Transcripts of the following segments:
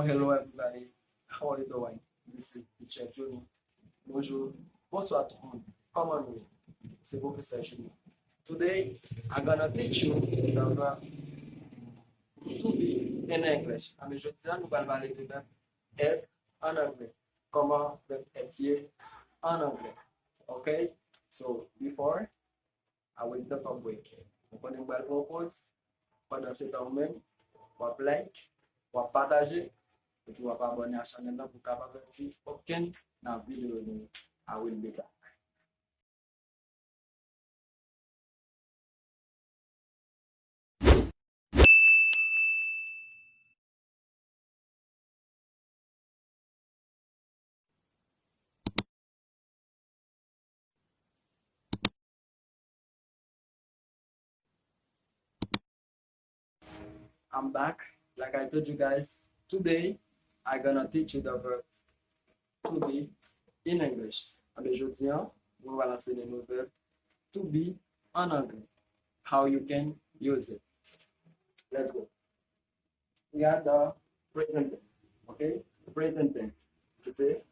hello everybody. How are you doing? This is teacher Johnny. Bonjour. Bonsoir tout le monde. Comment vous? C'est professeur Johnny. Today, I'm gonna teach you the verb to be in English. And je dis, nous allons parler du verbe être en anglais. Comment le être en anglais. Okay? So, before, I will take a break. Vous prenez une belle pause. Pendant ce temps même, vous like, vous partager. Et puis, vous abonner à la chaîne pour capable de dire aucune vidéo. I will be back. I'm back. Like I told you guys, today I'm gonna teach you the verb to be in English. Mais je tiens, on va lancer le nouveau verbe to be en anglais. How you can use it. Let's go. We have the present tense. Okay? Present tense. You say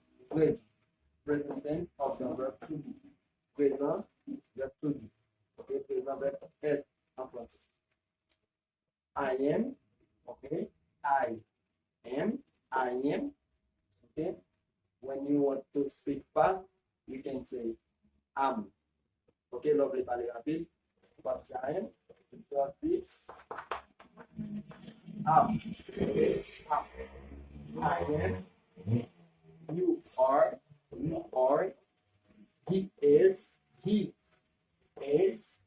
present tense of the verb to be. Présent, verb to be. Okay? Présent verb être en français. I am, okay? I am. Okay? When you want to speak fast, you can say am. Okay, lovely, parler rapide. But I am, got this. Am. Okay, am. I am. You are. He is.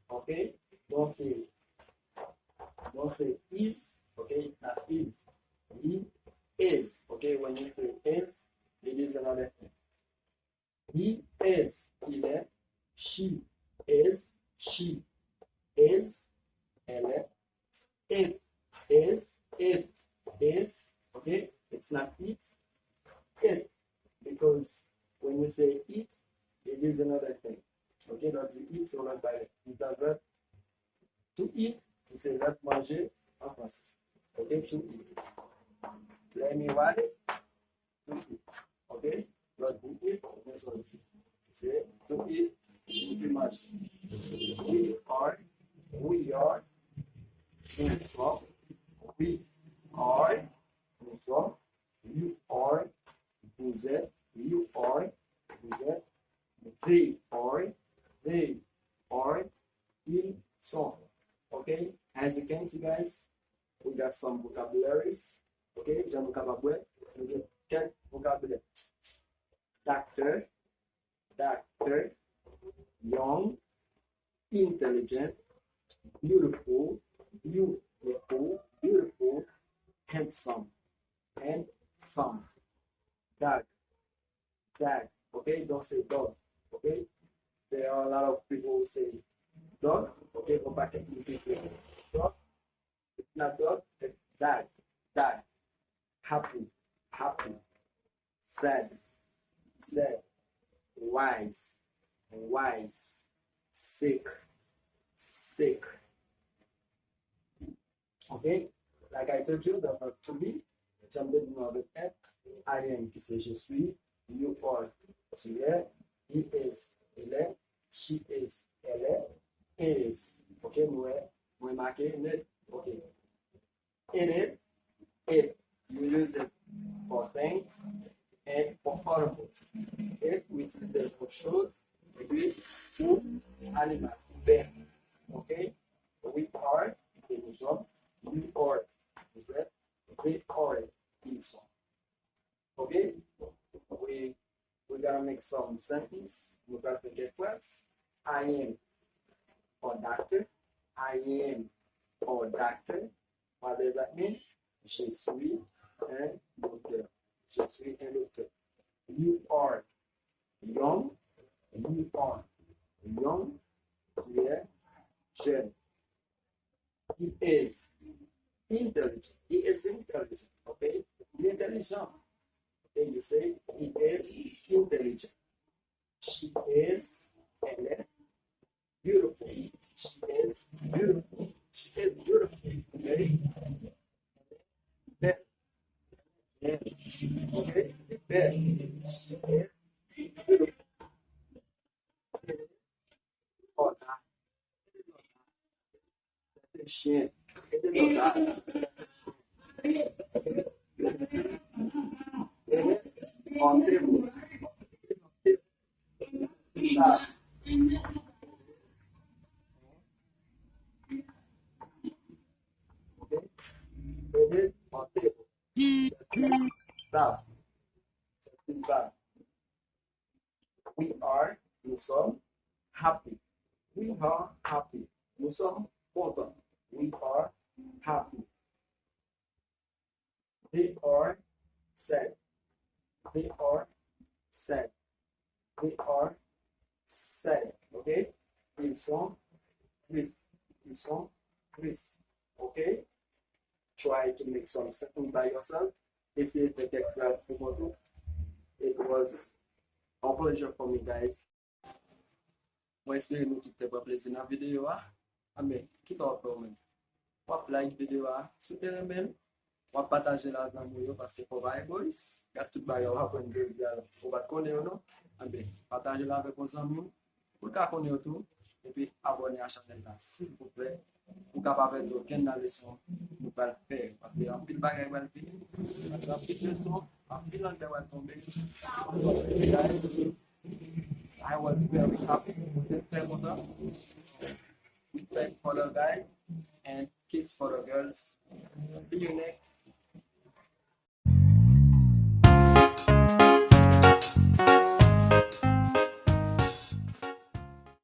Okay? Don't say is. Okay, it's not is. He is. Okay, when you say is, it is another thing. He is. Il est. She is. She is. Elle est. It is. It is. Okay, it's not it. It. Because when you say it, it is another thing. Okay, that's the it, so not by it. It's the verb to eat. It's a verb manger en français. Okay, to eat. Let me write it. To eat. Okay, but to eat, that's what it's. Say to eat, to much. We are, from, we are, from, you are, vous êtes, you are, they are, ils sont. Okay, as you can see, guys, we got some vocabularies. Okay, j'ai un vocabulaire. We get vocabulary. Doctor, young, intelligent, beautiful, handsome, dog. Okay, don't say dog. Okay, there are a lot of people who say dog. Okay, go back and you can say dog. It's not dog, it's dog. Happy, sad, wise, sick. Okay, like I told you, the verb to be, j'aime bien dire avec être, I am qui c'est je suis, you are, tu es, he is, il est, she is, elle est, is. Okay, moi marqué net. Okay, it is, it. You use it for thing and for horrible. It, which is the for shows, maybe food, animal, bear. Okay, we are, you are, is that? We are, in okay, we're gonna make some sentence. We're gonna get first. I am or doctor. What does that mean? Je suis un docteur. You are young. Tu es jeune. He is intelligent. Okay? Il est intelligent. Okay, you say he is intelligent. She is, elle est, beautiful. She is beautiful. Okay? Yeah. She is enpòtan. C'est un chien. It is a dog. On table. Chat. Okay. It is on table. Now, c'est une verbe. We are, nous sommes happy. We are happy. Nous sommes contents. We are happy. They are sad. They are sad. They are sad. Okay? Ils sont tristes. Ils sont tristes. Okay? Try to make some sentence by yourself. Essayez de faire quelques phrases pour vous. It was a pleasure for me, guys. Moi, espérez nous tout te plaisir dans la vidéo. Amen. Qui ça va faire, même? Wap like vidéo, soutenez même. Wap partager la zanmou parce que faut pas égoïste. Il y a tout le monde qui apprend de dire, on va connaître, non? Amen. Partagez la avec vos amis. Pour qu'on connaisse tout. Et puis, abonnez à la chaîne là, s'il vous plaît. Pour capable de aucune leçon, nous pas le faire. Parce qu'il y a un pile de bagages à faire. Il y a un pile de leçons, un pile de bagages à tomber. I was very happy with this promoter. Respect for the guys and kiss for the girls. See you next.